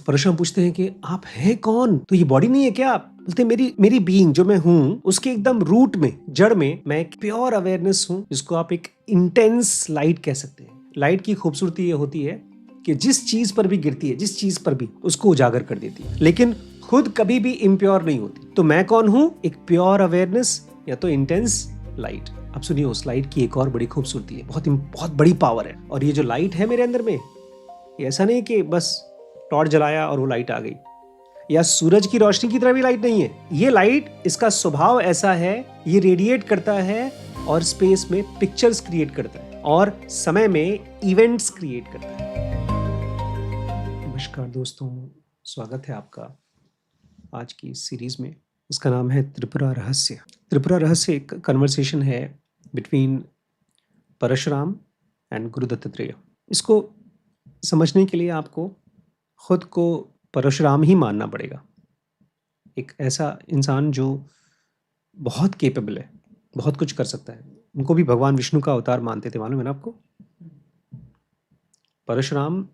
परशुराम पूछते हैं कि आप हैं कौन? तो ये बॉडी नहीं है क्या आप? बोलते हैं मेरी बीइंग जो मैं हूँ उसके एकदम रूट में, जड़ में मैं एक प्योर अवेयरनेस हूँ, जिसको आप एक इंटेंस लाइट कह सकते हैं। लाइट की खूबसूरती ये होती है कि जिस चीज पर भी गिरती है, जिस चीज पर भी, उसको उजागर कर देती है, लेकिन खुद कभी भी इम्प्योर नहीं होती। तो मैं कौन हूँ? एक प्योर अवेयरनेस या तो इंटेंस लाइट। अब सुनिए, उस लाइट की एक और बड़ी खूबसूरती है, बहुत बड़ी पावर है। और ये जो लाइट है मेरे अंदर में, ये ऐसा नहीं कि बस टॉर्च जलाया और वो लाइट आ गई, या सूरज की रोशनी की तरह भी लाइट नहीं है। ये लाइट, इसका स्वभाव ऐसा है, ये रेडिएट करता है और स्पेस में पिक्चर्स क्रिएट करता है और समय में इवेंट्स क्रिएट करता है। नमस्कार दोस्तों, स्वागत है आपका आज की इस सीरीज में। इसका नाम है त्रिपुरा रहस्य। त्रिपुरा रहस्य एक कन्वर्सेशन है बिटवीन परशुराम एंड गुरु दत्तात्रेय। इसको समझने के लिए आपको खुद को परशुराम ही मानना पड़ेगा। एक ऐसा इंसान जो बहुत केपेबल है, बहुत कुछ कर सकता है। उनको भी भगवान विष्णु का अवतार मानते थे, मालूम है ना आपको? परशुराम,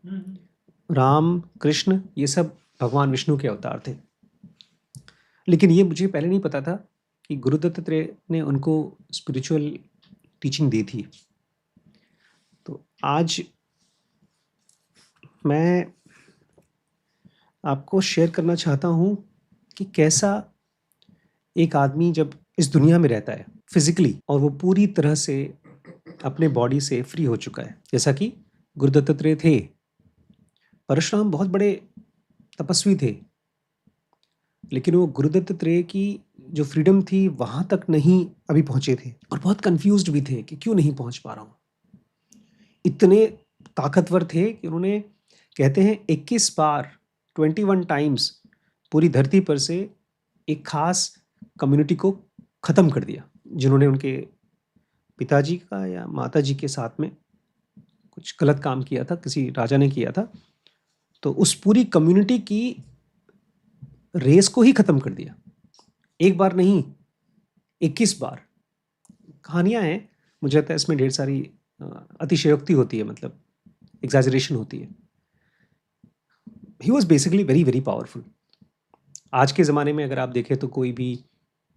राम, कृष्ण, ये सब भगवान विष्णु के अवतार थे। लेकिन ये मुझे पहले नहीं पता था कि गुरु दत्तात्रेय ने उनको स्पिरिचुअल टीचिंग दी थी। तो आज मैं आपको शेयर करना चाहता हूँ कि कैसा एक आदमी जब इस दुनिया में रहता है फिजिकली, और वो पूरी तरह से अपने बॉडी से फ्री हो चुका है, जैसा कि गुरु दत्तात्रेय थे। परशुराम बहुत बड़े तपस्वी थे, लेकिन वो गुरु दत्तात्रेय की जो फ्रीडम थी वहां तक नहीं अभी पहुंचे थे, और बहुत कंफ्यूज्ड भी थे कि क्यों नहीं पहुंच पा रहा हूं। इतने ताकतवर थे कि उन्होंने, कहते हैं, 21 बार, 21 टाइम्स पूरी धरती पर से एक खास कम्युनिटी को खत्म कर दिया, जिन्होंने उनके पिताजी का या माताजी के साथ में कुछ गलत काम किया था, किसी राजा ने किया था। तो उस पूरी कम्युनिटी की रेस को ही खत्म कर दिया। एक बार नहीं, 21 बार। कहानियां हैं, मुझे लगता है इसमें ढेर सारी अतिशयोक्ति होती है, मतलब एग्जैजरेशन होती है। He was basically very very powerful. आज के ज़माने में अगर आप देखें तो कोई भी,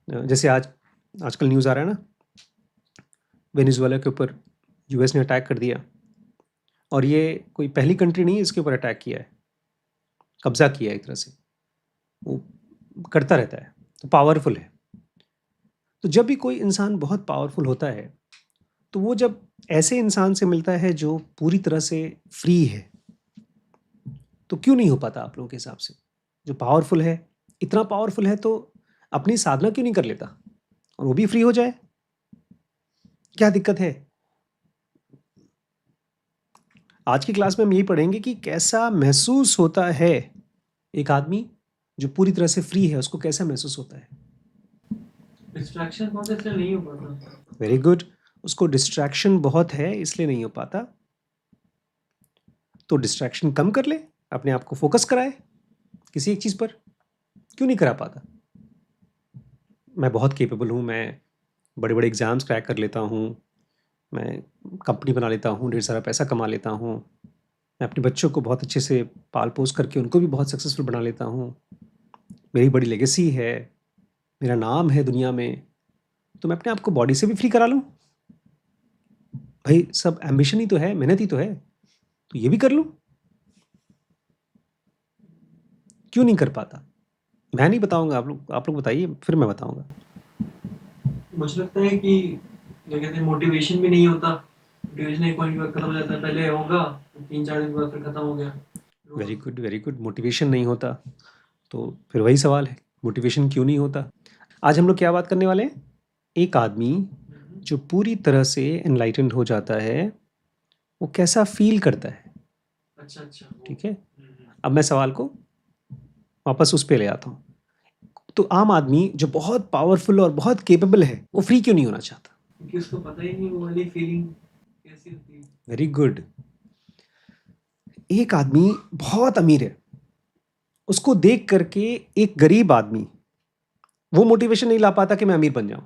जैसे आजकल न्यूज़ आ रहा है ना, वेनेजुएला के ऊपर यूएस ने अटैक कर दिया, और ये कोई पहली कंट्री नहीं है इसके ऊपर अटैक किया है, कब्जा किया है। एक तरह से वो करता रहता है, तो पावरफुल है। तो जब भी कोई इंसान बहुत पावरफुल होता है, तो वो जब ऐसे इंसान से मिलता है जो पूरी तरह से फ्री है, तो क्यों नहीं हो पाता आप लोगों के हिसाब से? जो पावरफुल है, इतना पावरफुल है, तो अपनी साधना क्यों नहीं कर लेता और वो भी फ्री हो जाए? क्या दिक्कत है? आज की क्लास में हम यही पढ़ेंगे कि कैसा महसूस होता है एक आदमी जो पूरी तरह से फ्री है, उसको कैसा महसूस होता है। डिस्ट्रैक्शन बहुत इसलिए नहीं हो पाता। वेरी गुड, उसको डिस्ट्रैक्शन बहुत है इसलिए नहीं हो पाता। तो डिस्ट्रैक्शन कम कर ले, अपने आप को फोकस कराए किसी एक चीज पर। क्यों नहीं करा पाता? मैं बहुत केपेबल हूँ, मैं बड़े बड़े एग्जाम्स क्रैक कर लेता हूँ, मैं कंपनी बना लेता हूँ, ढेर सारा पैसा कमा लेता हूँ, मैं अपने बच्चों को बहुत अच्छे से पाल पोस करके उनको भी बहुत सक्सेसफुल बना लेता हूँ, मेरी बड़ी लेगेसी है, मेरा नाम है दुनिया में। तो मैं अपने आप को बॉडी से भी फ्री करा लूँ? भाई, सब एम्बिशन ही तो है, मेहनत ही तो है, तो ये भी कर लूँ। क्यों नहीं कर पाता? मैं नहीं बताऊंगा, आप लोग बताइए, फिर मैं बताऊंगा। मुझे लगता है कि क्या कहते हैं, मोटिवेशन भी नहीं होता। मोटिवेशन एक पॉइंट पर खत्म हो जाता है, पहले होगा, 3-4 दिन बाद फिर खत्म हो गया। Very good, very good. Motivation नहीं होता, तो फिर वही सवाल है, मोटिवेशन क्यों नहीं होता? आज हम लोग क्या बात करने वाले हैं? एक आदमी जो पूरी तरह से एनलाइटेंड हो जाता है, वो कैसा फील करता है। अच्छा अच्छा, ठीक है, अब मैं सवाल को वापस उस पे ले आता हूँ। तो आम आदमी जो बहुत पावरफुल और बहुत केपेबल है, वो फ्री क्यों नहीं होना चाहता? क्योंकि उसको पता ही नहीं वो वाली फीलिंग कैसी होती है। Very good. एक आदमी बहुत अमीर है, उसको देख करके एक गरीब आदमी वो मोटिवेशन नहीं ला पाता कि मैं अमीर बन जाऊं।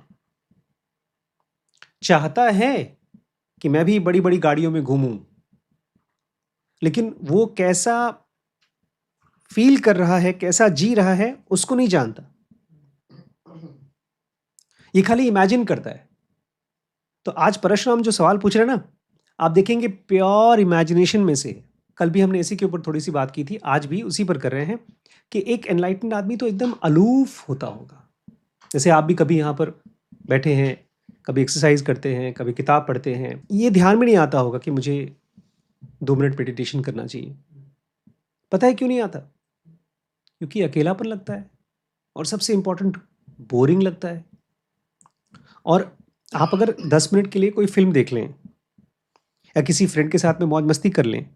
चाहता है कि मैं भी बड़ी बड़ी गाड़ियों में घूमूं, लेकिन वो कैसा फील कर रहा है, कैसा जी रहा है, उसको नहीं जानता। ये खाली इमेजिन करता है। तो आज परशुराम जो सवाल पूछ रहे हैं ना, आप देखेंगे प्योर इमेजिनेशन में से। कल भी हमने इसी के ऊपर थोड़ी सी बात की थी, आज भी उसी पर कर रहे हैं कि एक एनलाइटेंड आदमी तो एकदम अलूफ होता होगा। जैसे आप भी कभी यहाँ पर बैठे हैं, कभी एक्सरसाइज करते हैं, कभी किताब पढ़ते हैं, ये ध्यान में नहीं आता होगा कि मुझे 2 मिनट मेडिटेशन करना चाहिए। पता है क्यों नहीं आता? क्योंकि अकेलापन लगता है, और सबसे इम्पोर्टेंट बोरिंग लगता है। और आप अगर 10 मिनट के लिए कोई फिल्म देख लें या किसी फ्रेंड के साथ में मौज मस्ती कर लें,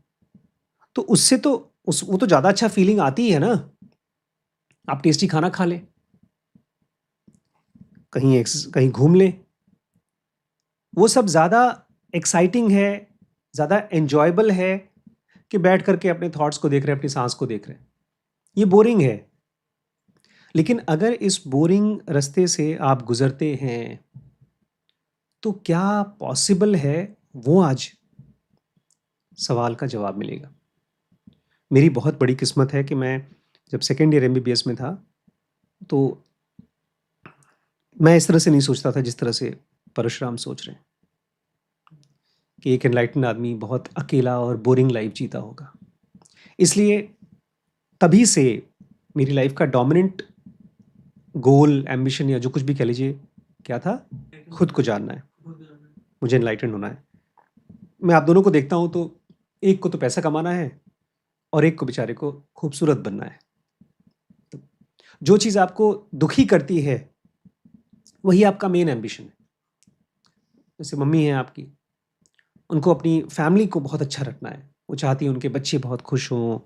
तो उससे तो वो तो ज़्यादा अच्छा फीलिंग आती है ना। आप टेस्टी खाना खा लें, कहीं घूम लें, वो सब ज़्यादा एक्साइटिंग है, ज़्यादा एन्जॉयबल है कि बैठ करके अपने थॉट्स को देख रहे हैं, अपनी सांस को देख रहे हैं। ये बोरिंग है। लेकिन अगर इस बोरिंग रास्ते से आप गुजरते हैं, तो क्या पॉसिबल है, वो आज सवाल का जवाब मिलेगा। मेरी बहुत बड़ी किस्मत है कि मैं जब सेकेंड ईयर एमबीबीएस में था, तो मैं इस तरह से नहीं सोचता था जिस तरह से परशुराम सोच रहे हैं कि एक एनलाइटन आदमी बहुत अकेला और बोरिंग लाइफ जीता होगा। इसलिए तभी से मेरी लाइफ का डोमिनेंट गोल, एम्बिशन या जो कुछ भी कह लीजिए, क्या था? खुद को जानना है, मुझे एनलाइटेंड होना है। मैं आप दोनों को देखता हूँ तो एक को तो पैसा कमाना है और एक को बेचारे को खूबसूरत बनना है। तो जो चीज़ आपको दुखी करती है वही आपका मेन एम्बिशन है। जैसे मम्मी है आपकी, उनको अपनी फैमिली को बहुत अच्छा रखना है। वो चाहती है उनके बच्चे बहुत खुश हों,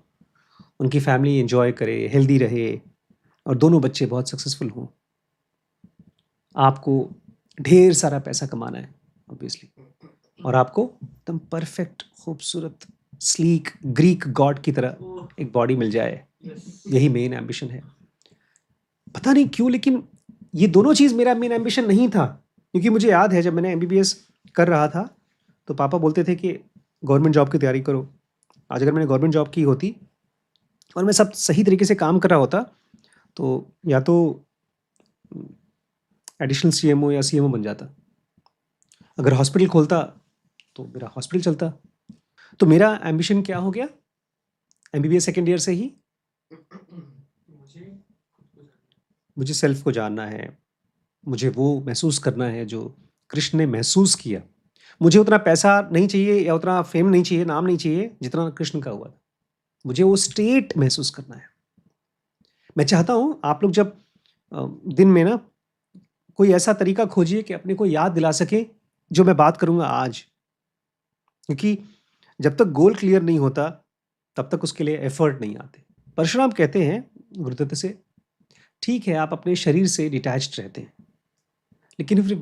उनकी फैमिली एंजॉय करे, हेल्दी रहे, और दोनों बच्चे बहुत सक्सेसफुल हों। आपको ढेर सारा पैसा कमाना है ऑब्वियसली, और आपको एकदम परफेक्ट, खूबसूरत, स्लीक ग्रीक गॉड की तरह एक बॉडी मिल जाए। यही मेन एम्बिशन है। पता नहीं क्यों, लेकिन ये दोनों चीज़ मेरा मेन एम्बिशन नहीं था। क्योंकि मुझे याद है जब मैंने एमबीबीएस कर रहा था, तो पापा बोलते थे कि गवर्नमेंट जॉब की तैयारी करो। आज अगर मैंने गवर्नमेंट जॉब की होती और मैं सब सही तरीके से काम कर रहा होता, तो या तो एडिशनल सीएमओ या सीएमओ बन जाता। अगर हॉस्पिटल खोलता तो मेरा हॉस्पिटल चलता। तो मेरा एम्बिशन क्या हो गया? एमबीबीएस सेकेंड ईयर से ही मुझे सेल्फ को जानना है, मुझे वो महसूस करना है जो कृष्ण ने महसूस किया। मुझे उतना पैसा नहीं चाहिए या उतना फेम नहीं चाहिए, नाम नहीं चाहिए जितना कृष्ण का हुआ था। मुझे वो स्टेट महसूस करना है। मैं चाहता हूँ आप लोग जब दिन में ना कोई ऐसा तरीका खोजिए कि अपने को याद दिला सके जो मैं बात करूँगा आज। क्योंकि जब तक गोल क्लियर नहीं होता तब तक उसके लिए एफर्ट नहीं आते। परशुराम कहते हैं गुरुदत्त से, ठीक है आप अपने शरीर से डिटैच्ड रहते हैं, लेकिन फिर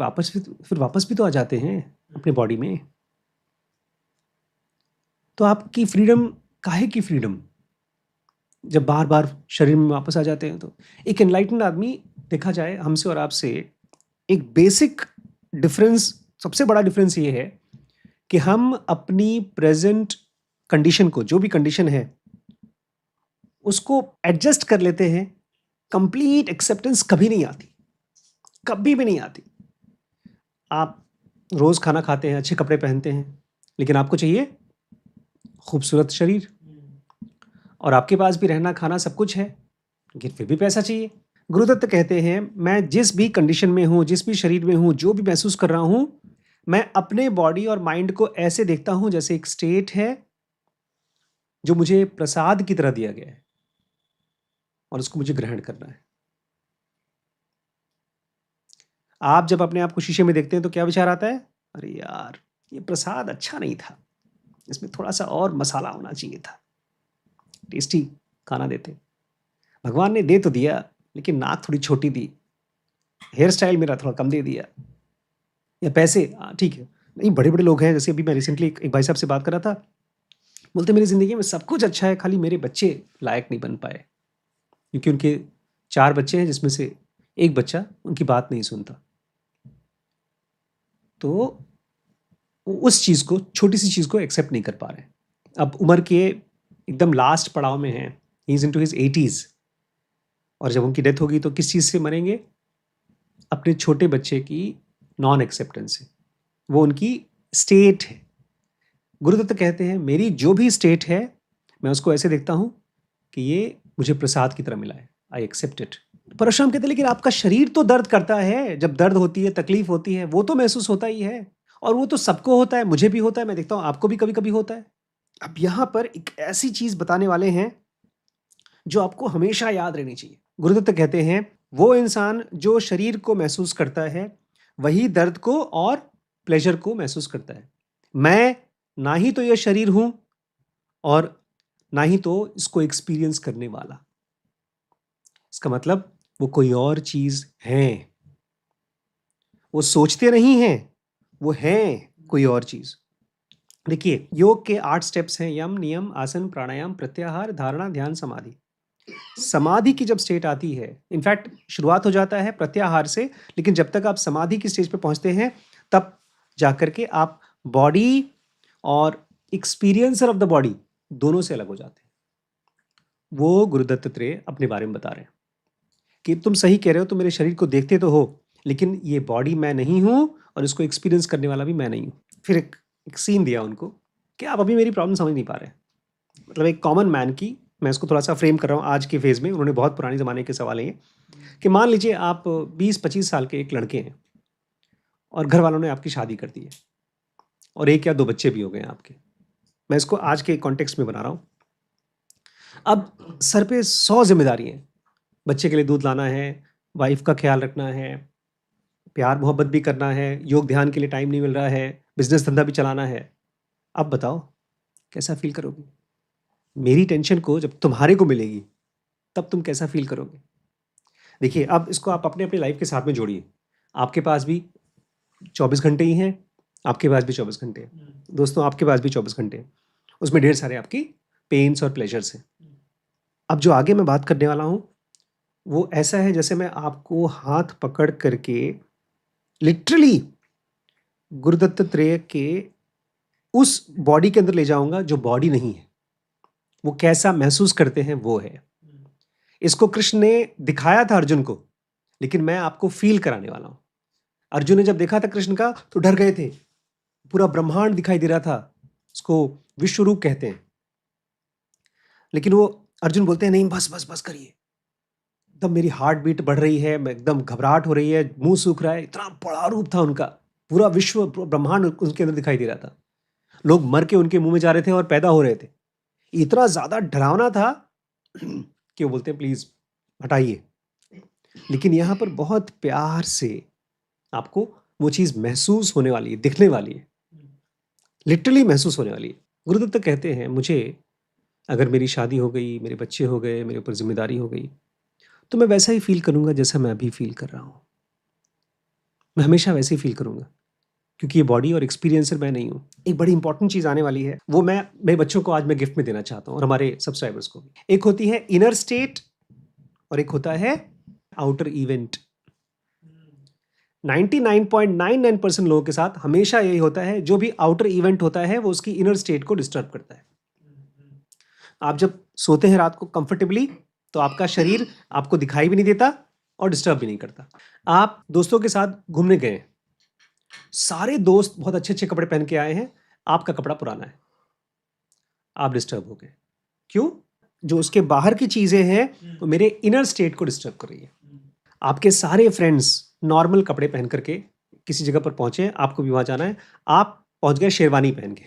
वापस भी तो आ जाते हैं अपने बॉडी में। तो आपकी फ्रीडम काहे की फ्रीडम जब बार बार शरीर में वापस आ जाते हैं? तो एक एनलाइटेंड आदमी, देखा जाए हमसे और आपसे, एक बेसिक डिफरेंस, सबसे बड़ा डिफरेंस ये है कि हम अपनी प्रेजेंट कंडीशन को, जो भी कंडीशन है, उसको एडजस्ट कर लेते हैं। कंप्लीट एक्सेप्टेंस कभी नहीं आती, कभी भी नहीं आती। आप रोज खाना खाते हैं, अच्छे कपड़े पहनते हैं, लेकिन आपको चाहिए खूबसूरत शरीर, और आपके पास भी रहना खाना सब कुछ है, लेकिन फिर भी पैसा चाहिए। गुरुदत्त कहते हैं, मैं जिस भी कंडीशन में हूं, जिस भी शरीर में हूं, जो भी महसूस कर रहा हूं, मैं अपने बॉडी और माइंड को ऐसे देखता हूं जैसे एक स्टेट है जो मुझे प्रसाद की तरह दिया गया है और उसको मुझे ग्रहण करना है। आप जब अपने आप को शीशे में देखते हैं तो क्या विचार आता है? अरे यार, ये प्रसाद अच्छा नहीं था, इसमें थोड़ा सा और मसाला होना चाहिए था। टेस्टी खाना देते, भगवान ने दे तो दिया लेकिन नाक थोड़ी छोटी दी, हेयर स्टाइल मेरा थोड़ा कम दे दिया, या पैसे ठीक है। नहीं, बड़े बड़े लोग हैं, जैसे अभी मैं रिसेंटली एक भाई साहब से बात कर रहा था, बोलते मेरी ज़िंदगी में सब कुछ अच्छा है, खाली मेरे बच्चे लायक नहीं बन पाए, क्योंकि उनके 4 बच्चे हैं जिसमें से एक बच्चा उनकी बात नहीं सुनता। तो उस चीज़ को, छोटी सी चीज़ को एक्सेप्ट नहीं कर पा रहे हैं। अब उम्र के एकदम लास्ट पड़ाव में हैं, he is into his 80s, और जब उनकी डेथ होगी तो किस चीज़ से मरेंगे? अपने छोटे बच्चे की नॉन एक्सेप्टेंस से। वो उनकी स्टेट है। गुरुदत्त कहते हैं मेरी जो भी स्टेट है मैं उसको ऐसे देखता हूँ कि ये मुझे प्रसाद की तरह मिला है, आई एक्सेप्ट इट। परशुराम कहते हैं लेकिन आपका शरीर तो दर्द करता है, जब दर्द होती है, तकलीफ होती है, वो तो महसूस होता ही है, और वो तो सबको होता है, मुझे भी होता है, मैं देखता हूँ आपको भी कभी कभी होता है। अब यहाँ पर एक ऐसी चीज बताने वाले हैं जो आपको हमेशा याद रहनी चाहिए। गुरुदत्त कहते हैं वो इंसान जो शरीर को महसूस करता है वही दर्द को और प्लेजर को महसूस करता है। मैं ना ही तो यह शरीर हूं और ना ही तो इसको एक्सपीरियंस करने वाला। इसका मतलब वो कोई और चीज है, वो सोचते नहीं हैं, वो है कोई और चीज। देखिए योग के 8 स्टेप्स हैं, यम, नियम, आसन, प्राणायाम, प्रत्याहार, धारणा, ध्यान, समाधि। समाधि की जब स्टेट आती है, इनफैक्ट शुरुआत हो जाता है प्रत्याहार से, लेकिन जब तक आप समाधि की स्टेज पे पहुंचते हैं तब जाकर के आप बॉडी और एक्सपीरियंसर ऑफ द बॉडी दोनों से अलग हो जाते हैं। वो गुरुदत्त त्रेय अपने बारे में बता रहे हैं कि तुम सही कह रहे हो, तुम मेरे शरीर को देखते तो हो, लेकिन ये बॉडी मैं नहीं हूं और इसको एक्सपीरियंस करने वाला भी मैं नहीं हूं। फिर एक सीन दिया उनको कि आप अभी मेरी प्रॉब्लम समझ नहीं पा रहे। मतलब एक कॉमन मैन की, मैं इसको थोड़ा सा फ्रेम कर रहा हूँ आज के फेज में, उन्होंने बहुत पुराने ज़माने के सवाल हैं कि मान लीजिए आप 20-25 साल के एक लड़के हैं और घर वालों ने आपकी शादी कर दी है और 1 या 2 बच्चे भी हो गए हैं आपके। मैं इसको आज के कॉन्टेक्स्ट में बना रहा हूँ। अब सर पे 100 जिम्मेदारी हैं। बच्चे के लिए दूध लाना है, वाइफ का ख्याल रखना है, प्यार मोहब्बत भी करना है, योग ध्यान के लिए टाइम नहीं मिल रहा है, बिजनेस धंधा भी चलाना है। अब बताओ कैसा फील करोगे? मेरी टेंशन को जब तुम्हारे को मिलेगी तब तुम कैसा फील करोगे? देखिए अब इसको आप अपने अपने लाइफ के साथ में जोड़िए। आपके पास भी 24 घंटे ही हैं, आपके पास भी 24 घंटे हैं, दोस्तों आपके पास भी 24 घंटे हैं, उसमें ढेर सारे आपकी पेन्स और प्लेजर्स हैं। अब जो आगे मैं बात करने वाला हूँ वो ऐसा है जैसे मैं आपको हाथ पकड़ करके लिटरली गुरुदत्त त्रेय के उस बॉडी के अंदर ले जाऊंगा जो बॉडी नहीं है। वो कैसा महसूस करते हैं वो है। इसको कृष्ण ने दिखाया था अर्जुन को, लेकिन मैं आपको फील कराने वाला हूं। अर्जुन ने जब देखा था कृष्ण का तो डर गए थे, पूरा ब्रह्मांड दिखाई दे रहा था, उसको विश्व रूप कहते हैं। लेकिन वो अर्जुन बोलते हैं नहीं बस बस बस करिए, एकदम मेरी हार्ट बीट बढ़ रही है, मैं एकदम घबराहट हो रही है, मुंह सूख रहा है। इतना बड़ा रूप था उनका, पूरा विश्व ब्रह्मांड उनके अंदर दिखाई दे रहा था। लोग मर के उनके मुंह में जा रहे थे और पैदा हो रहे थे। इतना ज्यादा डरावना था कि वो बोलते हैं प्लीज हटाइए। लेकिन यहां पर बहुत प्यार से आपको वो चीज महसूस होने वाली है, दिखने वाली है, लिटरली महसूस होने वाली है। गुरुदत्त कहते हैं मुझे अगर मेरी शादी हो गई, मेरे बच्चे हो गए, मेरे ऊपर जिम्मेदारी हो गई, तो मैं वैसा ही फील करूंगा जैसा मैं अभी फील कर रहा हूं। मैं हमेशा वैसे ही फील करूंगा क्योंकि ये बॉडी और एक्सपीरियंसर मैं नहीं हूं। एक बड़ी इंपॉर्टेंट चीज आने वाली है, वो मैं मेरे बच्चों को आज मैं गिफ्ट में देना चाहता हूं और हमारे सब्सक्राइबर्स को भी। एक होती है इनर स्टेट और एक होता है आउटर इवेंट। 99.99% लोगों के साथ हमेशा यही होता है, जो भी आउटर इवेंट होता है वो उसकी इनर स्टेट को डिस्टर्ब करता है। आप जब सोते हैं रात को कंफर्टेबली तो आपका शरीर आपको दिखाई भी नहीं देता और डिस्टर्ब भी नहीं करता। आप दोस्तों के साथ घूमने गए, सारे दोस्त बहुत अच्छे अच्छे कपड़े पहन के आए हैं, आपका कपड़ा पुराना है, आप डिस्टर्ब हो गए। क्यों? जो उसके बाहर की चीजें हैं वो मेरे इनर स्टेट को डिस्टर्ब कर रही है। आपके सारे फ्रेंड्स नॉर्मल कपड़े पहन करके किसी जगह पर पहुंचे, आपको भी वहां जाना है, आप पहुंच गए शेरवानी पहन के,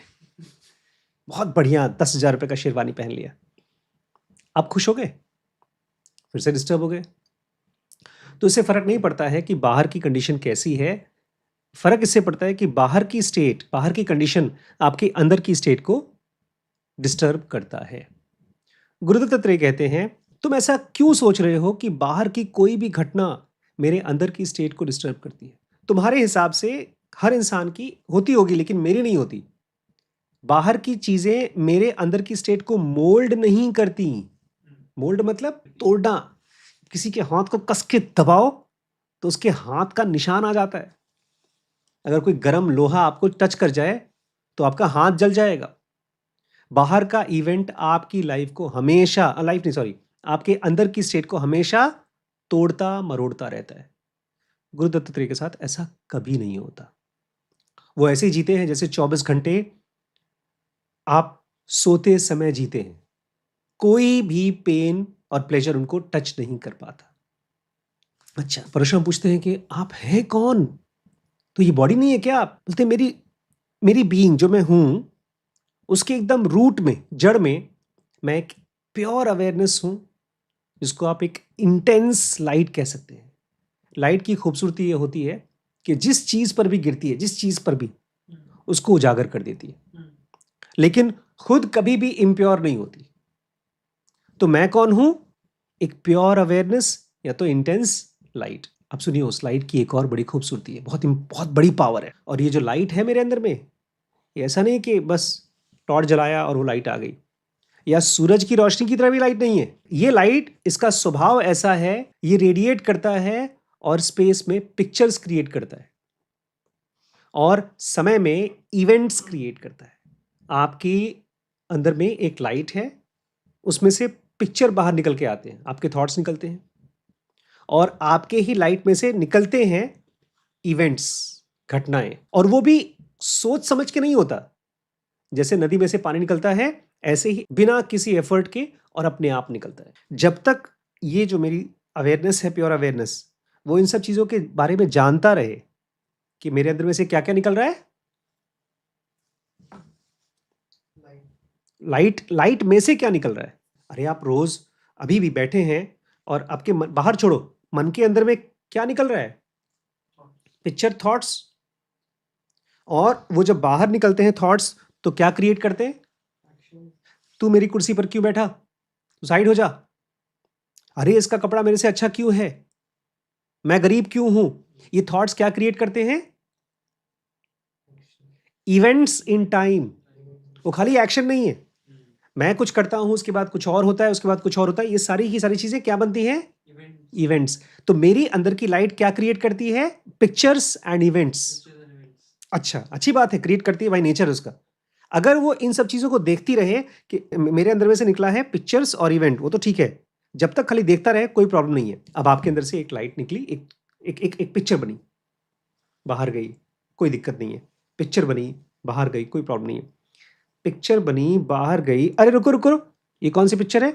बहुत बढ़िया 10,000 रुपए का शेरवानी पहन लिया, आप खुश हो गए, फिर से डिस्टर्ब हो गए। तो इससे फर्क नहीं पड़ता है कि बाहर की कंडीशन कैसी है, फर्क इससे पड़ता है कि बाहर की स्टेट, बाहर की कंडीशन आपके अंदर की स्टेट को डिस्टर्ब करता है। गुरुदत्त त्रेय कहते हैं तुम ऐसा क्यों सोच रहे हो कि बाहर की कोई भी घटना मेरे अंदर की स्टेट को डिस्टर्ब करती है? तुम्हारे हिसाब से हर इंसान की होती होगी लेकिन मेरी नहीं होती। बाहर की चीजें मेरे अंदर की स्टेट को मोल्ड नहीं करती। मोल्ड मतलब तोड़ना। किसी के हाथ को कस के दबाओ तो उसके हाथ का निशान आ जाता है। अगर कोई गर्म लोहा आपको टच कर जाए तो आपका हाथ जल जाएगा। बाहर का इवेंट आपकी लाइफ को हमेशा, लाइफ नहीं सॉरी, आपके अंदर की स्टेट को हमेशा तोड़ता मरोड़ता रहता है। गुरु दत्तात्रेय के साथ ऐसा कभी नहीं होता। वो ऐसे ही जीते हैं जैसे 24 घंटे आप सोते समय जीते हैं। कोई भी पेन और प्लेजर उनको टच नहीं कर पाता। अच्छा, परशुराम पूछते हैं कि आप हैं कौन? तो ये बॉडी नहीं है क्या? आप बोलते हैं मेरी बीइंग जो मैं हूं उसके एकदम रूट में, जड़ में मैं एक प्योर अवेयरनेस हूं, जिसको आप एक इंटेंस लाइट कह सकते हैं। लाइट की खूबसूरती ये होती है कि जिस चीज पर भी गिरती है, जिस चीज पर भी, उसको उजागर कर देती है, लेकिन खुद कभी भी इम्प्योर नहीं होती। तो मैं कौन हूं? एक प्योर अवेयरनेस या तो इंटेंस लाइट। अब सुनिए, उस लाइट की एक और बड़ी खूबसूरती है, बहुत बड़ी पावर है। और ये जो लाइट है मेरे अंदर में, ये ऐसा नहीं कि बस टॉर्च जलाया और वो लाइट आ गई, या सूरज की रोशनी की तरह भी लाइट नहीं है। ये लाइट, इसका स्वभाव ऐसा है, ये रेडिएट करता है और स्पेस में पिक्चर्स क्रिएट करता है और समय में इवेंट्स क्रिएट करता है। आपकी अंदर में एक लाइट है, उसमें से पिक्चर बाहर निकल के आते हैं, आपके थॉट्स निकलते हैं और आपके ही लाइट में से निकलते हैं इवेंट्स, घटनाएं। और वो भी सोच समझ के नहीं होता। जैसे नदी में से पानी निकलता है, ऐसे ही बिना किसी एफर्ट के और अपने आप निकलता है। जब तक ये जो मेरी अवेयरनेस है, प्योर अवेयरनेस, वो इन सब चीजों के बारे में जानता रहे कि मेरे अंदर में से क्या क्या निकल रहा है। लाइट में से क्या निकल रहा है। अरे आप रोज अभी भी बैठे हैं और आपके बाहर छोड़ो, मन के अंदर में क्या निकल रहा है? Picture, thoughts. और वो जब बाहर निकलते हैं थॉट्स, तो क्या क्रिएट करते हैं? तू मेरी कुर्सी पर क्यों बैठा? तू साइड हो जा। अरे इसका कपड़ा मेरे से अच्छा क्यों है? मैं गरीब क्यों हूं? ये थॉट्स क्या क्रिएट करते हैं? Events in time. वो खाली एक्शन नहीं है, मैं कुछ करता हूं, उसके बाद कुछ और होता है, उसके बाद कुछ और होता है। ये सारी की सारी चीजें क्या बनती हैं? इवेंट्स। तो मेरी अंदर की लाइट क्या क्रिएट करती है? Pictures and events. अच्छा, अच्छी बात है, क्रिएट करती है, भाई नेचर उसका। अगर वो इन सब चीजों को देखती रहे कि मेरे अंदर में से निकला है पिक्चर्स और इवेंट, वो तो ठीक है। जब तक खाली देखता रहे कोई प्रॉब्लम नहीं है। अब आपके अंदर से एक लाइट निकली, एक पिक्चर बनी, बाहर गई, कोई दिक्कत नहीं है। पिक्चर बनी, बाहर गई, कोई प्रॉब्लम नहीं है। पिक्चर बनी, बाहर गई, अरे रुको रुको, ये कौन सी पिक्चर है?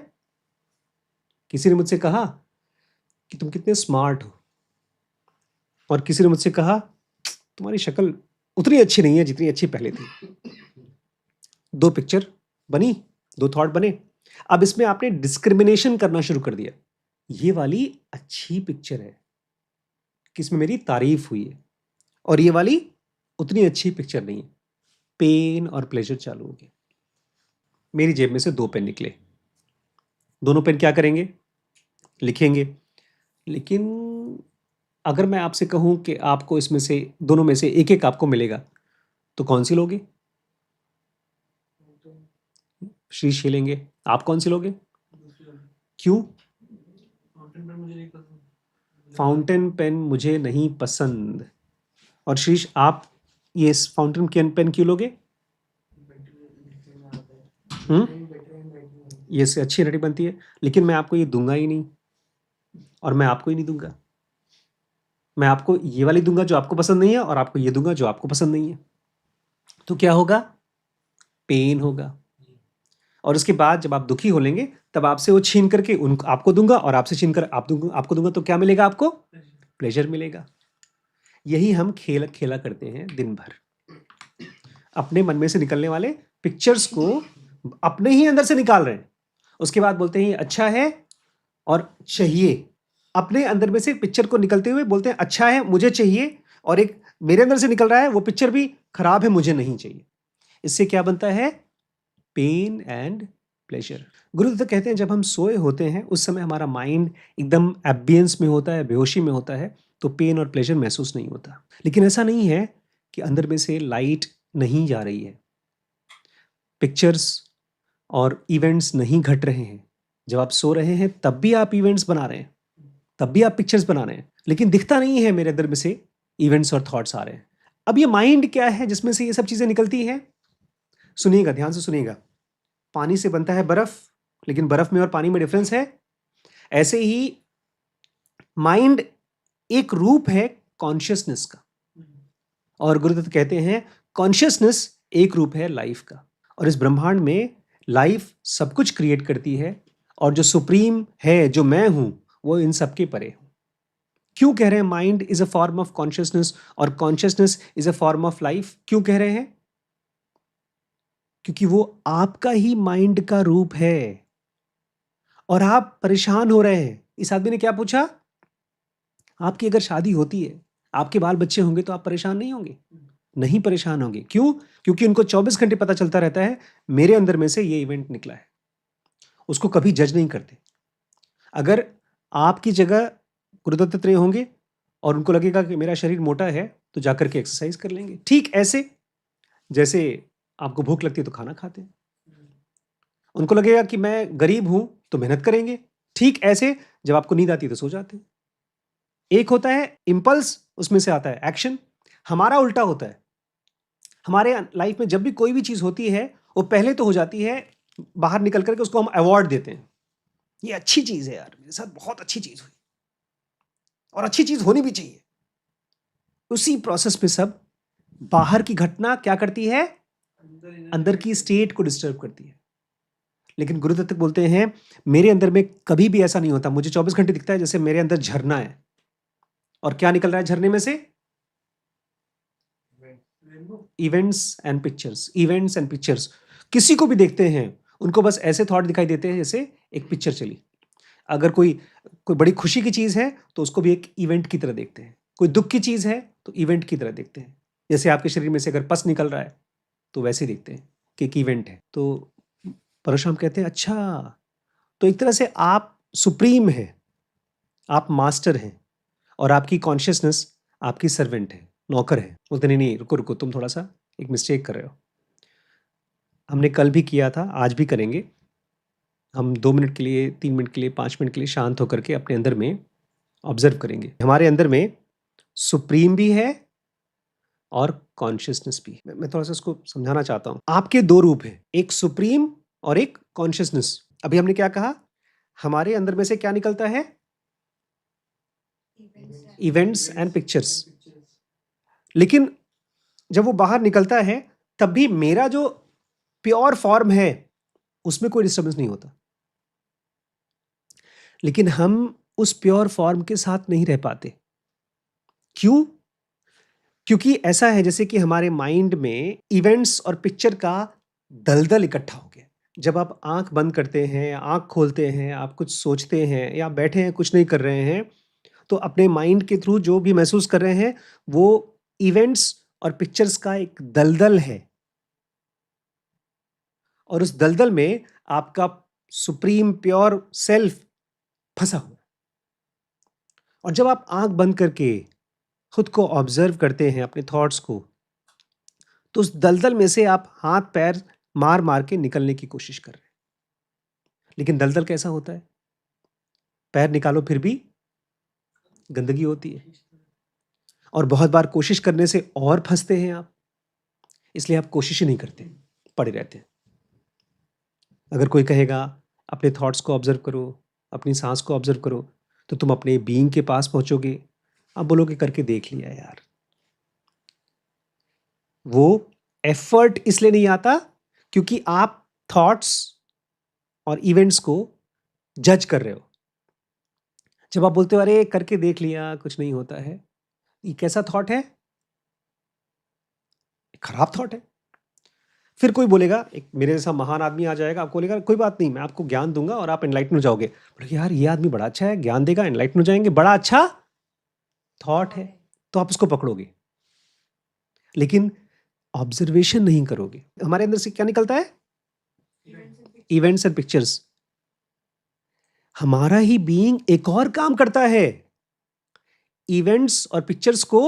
किसी ने मुझसे कहा कि तुम कितने स्मार्ट हो, और किसी ने मुझसे कहा तुम्हारी शक्ल उतनी अच्छी नहीं है जितनी अच्छी पहले थी। दो पिक्चर बनी, दो थॉट बने। अब इसमें आपने डिस्क्रिमिनेशन करना शुरू कर दिया। ये वाली अच्छी पिक्चर है, किसमें मेरी तारीफ हुई है, और ये वाली उतनी अच्छी पिक्चर नहीं है। पेन और प्लेजर चालू हो गया। मेरी जेब में से दो पेन निकले। दोनों पेन क्या करेंगे? लिखेंगे। लेकिन अगर मैं आपसे कहूं कि आपको इसमें से, दोनों में से एक एक आपको मिलेगा, तो कौन सी लोगे? शीश खेलेंगे। आप कौन सी लोगे? क्यों? फाउंटेन पेन मुझे नहीं पसंद। और शीश, आप ये फाउंटेन पेन क्यों लोगे? ये से अच्छी रेटिंग बनती है, लेकिन मैं आपको ये दूंगा ही नहीं, और मैं आपको ही नहीं दूंगा। मैं आपको ये वाली दूंगा जो आपको पसंद नहीं है, और आपको ये दूंगा जो आपको पसंद नहीं है। तो क्या होगा? पेन होगा। और उसके बाद जब आप दुखी हो लेंगे, तब आपसे वो छीन करके उनको आपको दूंगा, और आपसे छीन कर आपको दूंगा, तो क्या मिलेगा आपको? प्लेजर मिलेगा। यही हम खेला करते हैं दिन भर। अपने मन में से निकलने वाले पिक्चर्स को अपने ही अंदर से निकाल रहे हैं। उसके बाद बोलते हैं अच्छा है और चाहिए। अपने अंदर में से पिक्चर को निकलते हुए बोलते हैं अच्छा है, मुझे चाहिए, और एक मेरे अंदर से निकल रहा है, वो पिक्चर भी खराब है, मुझे नहीं चाहिए। इससे क्या बनता है? Pen and pleasure. गुरुदत्त कहते हैं जब हम सोए होते हैं उस समय हमारा माइंड एकदम एम्बियंस में होता है, बेहोशी में होता है, तो पेन और प्लेजर महसूस नहीं होता। लेकिन ऐसा नहीं है कि अंदर में से लाइट नहीं जा रही है, पिक्चर्स और इवेंट्स नहीं घट रहे हैं। जब आप सो रहे हैं तब भी आप इवेंट्स बना रहे हैं, तब भी आप पिक्चर्स बना रहे हैं, लेकिन दिखता नहीं है मेरे अंदर में से इवेंट्स और थॉट्स आ रहे हैं। अब ये माइंड क्या है जिसमें से ये सब चीजें निकलती हैं? सुनिएगा, ध्यान से सुनिएगा। पानी से बनता है बर्फ, लेकिन बर्फ में और पानी में डिफरेंस है। ऐसे ही माइंड एक रूप है कॉन्शियसनेस का, और गुरुदत्त कहते हैं कॉन्शियसनेस एक रूप है लाइफ का। और इस ब्रह्मांड में लाइफ सब कुछ क्रिएट करती है, और जो सुप्रीम है, जो मैं हूं, वो इन सबके परे हूं। क्यों कह रहे हैं mind is a form of consciousness और consciousness is a form of life? क्यों कह रहे हैं? क्योंकि वो आपका ही माइंड का रूप है, और आप परेशान हो रहे हैं। इस आदमी ने क्या पूछा? आपकी अगर शादी होती है, आपके बाल बच्चे होंगे, तो आप परेशान नहीं होंगे? नहीं परेशान होंगे। क्यों? क्योंकि उनको 24 घंटे पता चलता रहता है मेरे अंदर में से ये इवेंट निकला है। उसको कभी जज नहीं करते। अगर आपकी जगह गुरुदत्तात्रेय होंगे और उनको लगेगा कि मेरा शरीर मोटा है, तो जाकर के एक्सरसाइज कर लेंगे। ठीक ऐसे जैसे आपको भूख लगती है तो खाना खाते हैं। उनको लगेगा कि मैं गरीब हूं तो मेहनत करेंगे। ठीक ऐसे जब आपको नींद आती है तो सो जाते हैं। एक होता है इम्पल्स, उसमें से आता है एक्शन। हमारा उल्टा होता है। हमारे लाइफ में जब भी कोई भी चीज होती है, वो पहले तो हो जाती है, बाहर निकल करके उसको हम अवार्ड देते हैं। ये अच्छी चीज है यार, मेरे साथ बहुत अच्छी चीज हुई, और अच्छी चीज होनी भी चाहिए। उसी प्रोसेस में सब बाहर की घटना क्या करती है? अंदर की स्टेट को डिस्टर्ब करती है। लेकिन गुरुदत्त बोलते हैं मेरे अंदर में कभी भी ऐसा नहीं होता। मुझे 24 घंटे दिखता है जैसे मेरे अंदर झरना है, और क्या निकल रहा है झरने में से? Events and pictures. Events and pictures. किसी को भी देखते हैं, उनको बस ऐसे थॉट दिखाई देते हैं जैसे एक पिक्चर चली। अगर कोई कोई बड़ी खुशी की चीज है तो उसको भी एक इवेंट की तरह देखते हैं। कोई दुख की चीज है तो इवेंट की तरह देखते हैं। जैसे आपके शरीर में से अगर पस निकल रहा है तो वैसे ही देखते हैं कि एक इवेंट है। तो परशुराम कहते हैं अच्छा, तो एक तरह से आप सुप्रीम है, आप मास्टर हैं, और आपकी कॉन्शियसनेस आपकी सर्वेंट है, नौकर है। बोलते नहीं नहीं, रुको रुको, तुम थोड़ा सा एक मिस्टेक कर रहे हो। हमने कल भी किया था, आज भी करेंगे। हम 2 मिनट के लिए, 3 मिनट के लिए, 5 मिनट के लिए शांत होकर के अपने अंदर में ऑब्जर्व करेंगे। हमारे अंदर में सुप्रीम भी है और कॉन्शियसनेस भी है। मैं थोड़ा सा इसको समझाना चाहता हूं। आपके दो रूप हैं, एक सुप्रीम और एक कॉन्शियसनेस। अभी हमने क्या कहा? हमारे अंदर में से क्या निकलता है? Events and pictures. लेकिन जब वो बाहर निकलता है, तब भी मेरा जो प्योर फॉर्म है उसमें कोई डिस्टर्बेंस नहीं होता। लेकिन हम उस प्योर फॉर्म के साथ नहीं रह पाते। क्यों? क्योंकि ऐसा है जैसे कि हमारे माइंड में इवेंट्स और पिक्चर का दलदल इकट्ठा हो गया। जब आप आंख बंद करते हैं, आंख खोलते हैं, आप कुछ सोचते हैं या बैठे हैं कुछ नहीं कर रहे हैं, तो अपने माइंड के थ्रू जो भी महसूस कर रहे हैं वो इवेंट्स और पिक्चर्स का एक दलदल है। और उस दलदल में आपका सुप्रीम प्योर सेल्फ फंसा हुआ है। और जब आप आंख बंद करके खुद को ऑब्जर्व करते हैं, अपने थॉट्स को, तो उस दलदल में से आप हाथ पैर मार मार के निकलने की कोशिश कर रहे हैं। लेकिन दलदल कैसा होता है? पैर निकालो फिर भी गंदगी होती है, और बहुत बार कोशिश करने से और फंसते हैं आप। इसलिए आप कोशिश ही नहीं करते, पड़े रहते हैं। अगर कोई कहेगा अपने थॉट्स को ऑब्जर्व करो, अपनी सांस को ऑब्जर्व करो, तो तुम अपने बीइंग के पास पहुंचोगे। आप बोलोगे करके देख लिया यार। वो एफर्ट इसलिए नहीं आता क्योंकि आप थॉट्स और इवेंट्स को जज कर रहे हो। जब आप बोलते हो अरे करके देख लिया, कुछ नहीं होता है, ये कैसा थॉट है? खराब थॉट है। फिर कोई बोलेगा, एक मेरे जैसा महान आदमी आ जाएगा, आपको बोलेगा कोई बात नहीं, मैं आपको ज्ञान दूंगा और आप एनलाइटन हो जाओगे। बोले यार ये आदमी बड़ा अच्छा है, ज्ञान देगा, एनलाइटन हो जाएंगे, बड़ा अच्छा थॉट है। तो आप उसको पकड़ोगे, लेकिन ऑब्जर्वेशन नहीं करोगे। हमारे अंदर से क्या निकलता है? Events and pictures. हमारा ही बीइंग एक और काम करता है, इवेंट्स और पिक्चर्स को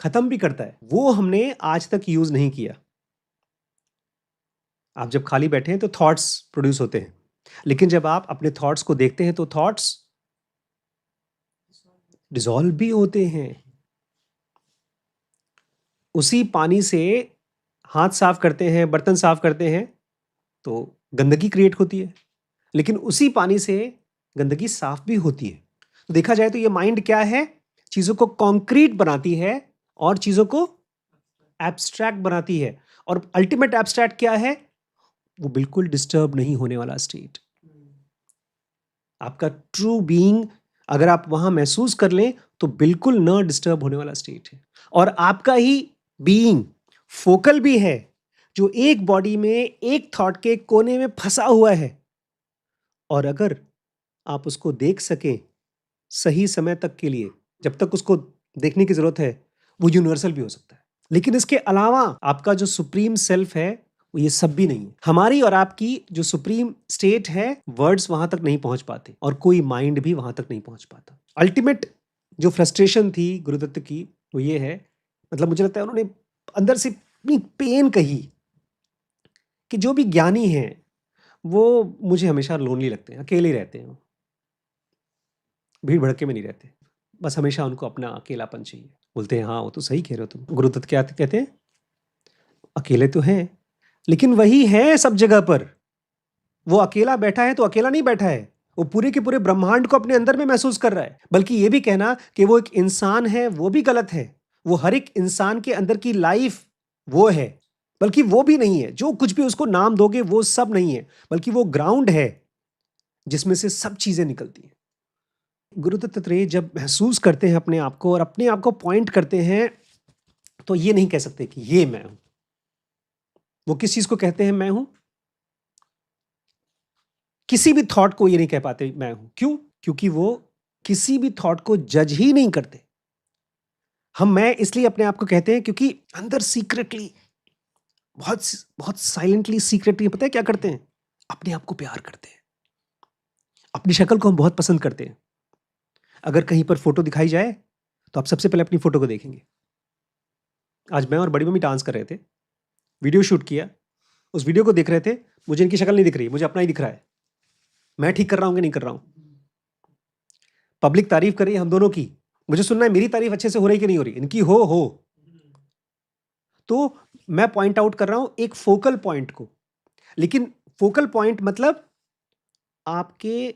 खत्म भी करता है। वो हमने आज तक यूज नहीं किया। आप जब खाली बैठे हैं तो थॉट्स प्रोड्यूस होते हैं, लेकिन जब आप अपने थॉट्स को देखते हैं तो थॉट्स डिसॉल्व भी होते हैं। उसी पानी से हाथ साफ करते हैं, बर्तन साफ करते हैं, तो गंदगी क्रिएट होती है, लेकिन उसी पानी से गंदगी साफ भी होती है। तो देखा जाए तो ये माइंड क्या है, चीजों को कॉन्क्रीट बनाती है और चीजों को एब्स्ट्रैक्ट बनाती है। और अल्टीमेट एब्स्ट्रैक्ट क्या है, वो बिल्कुल डिस्टर्ब नहीं होने वाला स्टेट। आपका ट्रू बीइंग अगर आप वहां महसूस कर लें तो बिल्कुल न डिस्टर्ब होने वाला स्टेट है। और आपका ही बीइंग फोकल भी है, जो एक बॉडी में एक थॉट के कोने में फंसा हुआ है। और अगर आप उसको देख सकें सही समय तक के लिए, जब तक उसको देखने की जरूरत है, वो यूनिवर्सल भी हो सकता है। लेकिन इसके अलावा आपका जो सुप्रीम सेल्फ है वो ये सब भी नहीं है। हमारी और आपकी जो सुप्रीम स्टेट है, वर्ड्स वहां तक नहीं पहुंच पाते और कोई माइंड भी वहां तक नहीं पहुंच पाता। अल्टीमेट जो फ्रस्ट्रेशन थी गुरुदत्त की वो ये है, मतलब मुझे लगता है उन्होंने अंदर से इतनी पेन कही कि जो भी ज्ञानी हैं वो मुझे हमेशा लोनली लगते हैं, अकेले ही रहते हैं, भीड़ भड़के में नहीं रहते, बस हमेशा उनको अपना अकेलापन चाहिए। बोलते हैं हाँ वो तो सही कह रहे हो तुम। गुरुदत्त क्या कहते हैं, अकेले तो हैं लेकिन वही है सब जगह पर। वो अकेला बैठा है तो अकेला नहीं बैठा है, वो पूरे के पूरे ब्रह्मांड को अपने अंदर में महसूस कर रहा है। बल्कि ये भी कहना कि वो एक इंसान है वो भी गलत है। वो हर एक इंसान के अंदर की लाइफ वो है, बल्कि वो भी नहीं है। जो कुछ भी उसको नाम दोगे वो सब नहीं है, बल्कि वो ग्राउंड है जिसमें से सब चीजें निकलती हैं। गुरु दत्तात्रेय जब महसूस करते हैं अपने आप को और अपने आप को पॉइंट करते हैं, तो ये नहीं कह सकते कि ये मैं हूं। वो किस चीज को कहते हैं मैं हूं, किसी भी थॉट को ये नहीं कह पाते मैं हूं। क्यों? क्योंकि वो किसी भी थॉट को जज ही नहीं करते। हम मैं इसलिए अपने आप को कहते हैं क्योंकि अंदर सीक्रेटली, बहुत बहुत साइलेंटली सीक्रेटली पता है क्या करते हैं, अपने आप को प्यार करते हैं। अपनी शक्ल को हम बहुत पसंद करते हैं। अगर कहीं पर फोटो दिखाई जाए तो आप सबसे पहले अपनी फोटो को देखेंगे। आज मैं और बड़ी मम्मी डांस कर रहे थे, वीडियो शूट किया, उस वीडियो को देख रहे थे, मुझे इनकी शक्ल नहीं दिख रही, मुझे अपना ही दिख रहा है। मैं ठीक कर रहा हूं कि नहीं कर रहा हूं। पब्लिक तारीफ कर रही है हम दोनों की, मुझे सुनना है मेरी तारीफ अच्छे से हो रही कि नहीं हो रही, इनकी हो। तो मैं पॉइंट आउट कर रहा हूं एक फोकल पॉइंट को। लेकिन फोकल पॉइंट मतलब आपके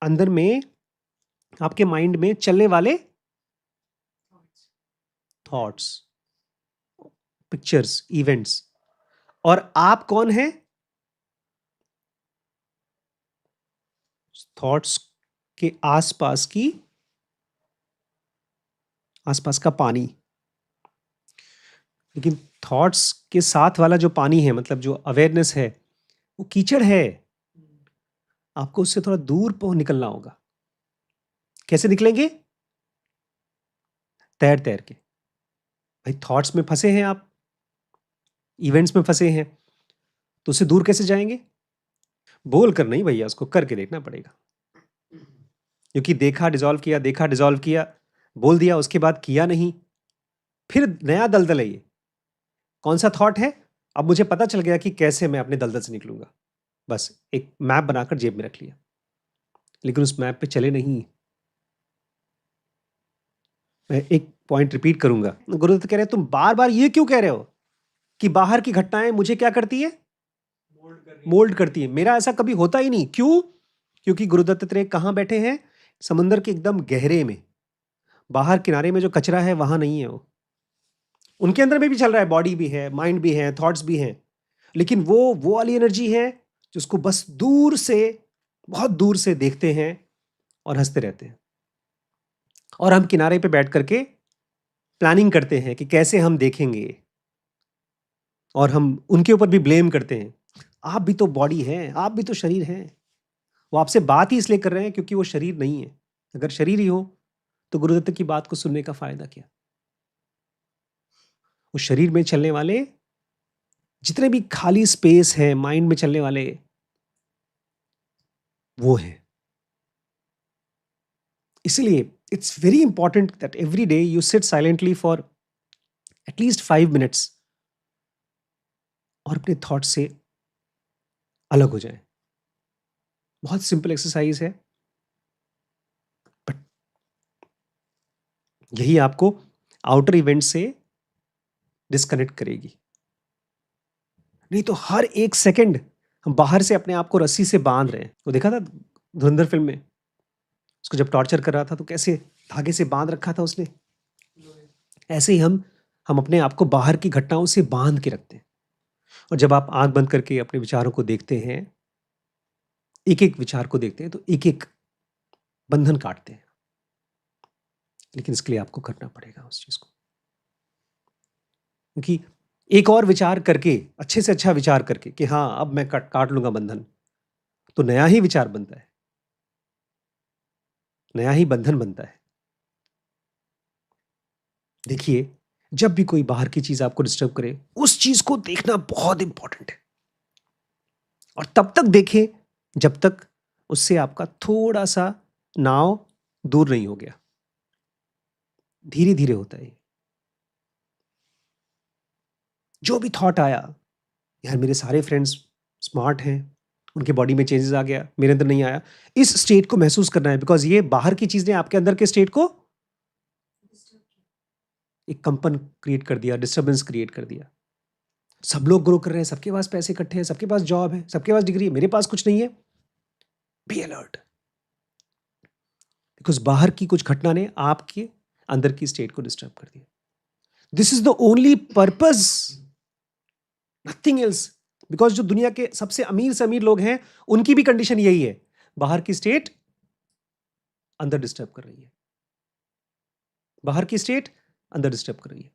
अंदर में, आपके माइंड में चलने वाले थॉट्स, पिक्चर्स, इवेंट्स। और आप कौन है, थॉट्स के आसपास का पानी। लेकिन थॉट्स के साथ वाला जो पानी है, मतलब जो अवेयरनेस है, वो कीचड़ है। आपको उससे थोड़ा दूर निकलना होगा। कैसे निकलेंगे? तैर तैर के। भाई थॉट्स में फंसे हैं आप, इवेंट्स में फंसे हैं, तो उससे दूर कैसे जाएंगे? बोल कर नहीं भैया, उसको करके देखना पड़ेगा। क्योंकि देखा डिसॉल्व किया, देखा डिसॉल्व किया, बोल दिया, उसके बाद किया नहीं, फिर नया दलदल है ये। कौन सा थॉट है? अब मुझे पता चल गया कि कैसे मैं अपने दलदल से निकलूंगा। बस एक मैप बनाकर जेब में रख लिया, लेकिन उस मैप पे चले नहीं। मैं एक पॉइंट रिपीट करूंगा। गुरुदत्त कह रहे हैं तुम बार बार ये क्यों कह रहे हो कि बाहर की घटनाएं मुझे क्या करती है, मोल्ड करती है। मेरा ऐसा कभी होता ही नहीं। क्यों? क्योंकि गुरुदत्तात्रेय कहां बैठे हैं? समुद्र के एकदम गहरे में। बाहर किनारे में जो कचरा है वहां नहीं है वो। उनके अंदर में भी चल रहा है, बॉडी भी है, माइंड भी है, थॉट्स भी हैं, लेकिन वो वाली एनर्जी है जिसको बस दूर से, बहुत दूर से देखते हैं और हंसते रहते हैं। और हम किनारे पे बैठ करके प्लानिंग करते हैं कि कैसे हम देखेंगे, और हम उनके ऊपर भी ब्लेम करते हैं। आप भी तो बॉडी है, आप भी तो शरीर है। वो आपसे बात ही इसलिए कर रहे हैं क्योंकि वो शरीर नहीं है। अगर शरीर ही हो तो गुरुदत्त की बात को सुनने का फायदा क्या? वो शरीर में चलने वाले जितने भी खाली स्पेस है माइंड में चलने वाले, वो है। इसलिए it's very important that every day you sit silently for at least 5 minutes और अपने थॉट से अलग हो जाए। बहुत सिंपल एक्सरसाइज है, बट यही आपको आउटर इवेंट से डिस्कनेक्ट करेगी। नहीं तो हर एक सेकंड हम बाहर से अपने आप को रस्सी से बांध रहे हैं। वो देखा था धुरंधर फिल्म में, उसको जब टॉर्चर कर रहा था तो कैसे धागे से बांध रखा था उसने। ऐसे ही हम अपने आप को बाहर की घटनाओं से बांध के रखते हैं। और जब आप आंख बंद करके अपने विचारों को देखते हैं, एक एक विचार को देखते हैं, तो एक एक बंधन काटते हैं। लेकिन इसके लिए आपको करना पड़ेगा उस चीज को, क्योंकि एक और विचार करके, अच्छे से अच्छा विचार करके कि हाँ अब मैं काट लूंगा बंधन, तो नया ही विचार बनता है, नया ही बंधन बनता है। देखिए, जब भी कोई बाहर की चीज आपको डिस्टर्ब करे, उस चीज को देखना बहुत इंपॉर्टेंट है। और तब तक देखें जब तक उससे आपका थोड़ा सा नाव दूर नहीं हो गया। धीरे धीरे होता है ये। जो भी थॉट आया, यार मेरे सारे फ्रेंड्स स्मार्ट हैं, उनके बॉडी में चेंजेस आ गया, मेरे अंदर नहीं आया, इस स्टेट को महसूस करना है। बिकॉज ये बाहर की चीज ने आपके अंदर के स्टेट को एक कंपन क्रिएट कर दिया, डिस्टर्बेंस क्रिएट कर दिया। सब लोग ग्रो कर रहे हैं, सबके पास पैसे इकट्ठे हैं, सबके पास जॉब है, सबके पास डिग्री है, मेरे पास कुछ नहीं है। बी अलर्ट, बिकॉज बाहर की कुछ घटना ने आपके अंदर की स्टेट को डिस्टर्ब कर दिया। This is the only purpose, nothing else. Because जो दुनिया के सबसे अमीर से अमीर लोग हैं, उनकी भी कंडीशन यही है, बाहर की स्टेट अंदर डिस्टर्ब कर रही है, बाहर की स्टेट अंदर डिस्टर्ब कर रही है।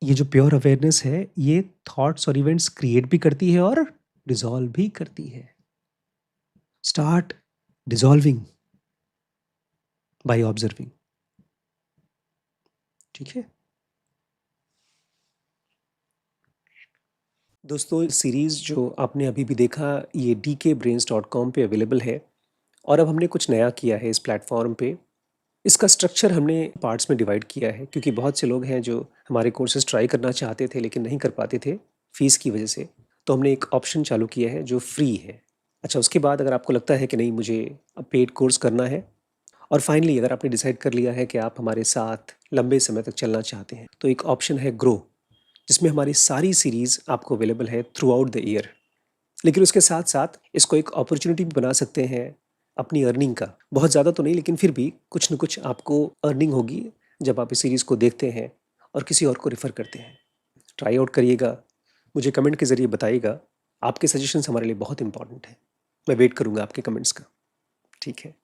ये जो प्योर अवेयरनेस है, ये थॉट्स और इवेंट्स क्रिएट भी करती है और डिसॉल्व भी करती है। Start dissolving by observing. ठीक है दोस्तों, सीरीज जो आपने अभी भी देखा, ये dkbrains.com पे अवेलेबल है। और अब हमने कुछ नया किया है इस प्लेटफॉर्म पे। इसका स्ट्रक्चर हमने पार्ट्स में डिवाइड किया है, क्योंकि बहुत से लोग हैं जो हमारे कोर्सेज ट्राई करना चाहते थे लेकिन नहीं कर पाते थे फीस की वजह से। तो हमने एक ऑप्शन चालू किया है जो फ्री है। अच्छा, उसके बाद अगर आपको लगता है कि नहीं मुझे अब पेड कोर्स करना है, और फाइनली अगर आपने डिसाइड कर लिया है कि आप हमारे साथ लंबे समय तक चलना चाहते हैं, तो एक ऑप्शन है ग्रो, जिसमें हमारी सारी सीरीज़ आपको अवेलेबल है थ्रू आउट द ईयर। लेकिन उसके साथ साथ इसको एक अपॉर्चुनिटी भी बना सकते हैं अपनी अर्निंग का। बहुत ज़्यादा तो नहीं, लेकिन फिर भी कुछ न कुछ आपको अर्निंग होगी जब आप इस सीरीज़ को देखते हैं और किसी और को रेफ़र करते हैं। ट्राई आउट करिएगा, मुझे कमेंट के ज़रिए बताइएगा। आपके सजेशंस हमारे लिए बहुत इंपॉर्टेंट हैं। मैं वेट करूँगा आपके कमेंट्स का। ठीक है।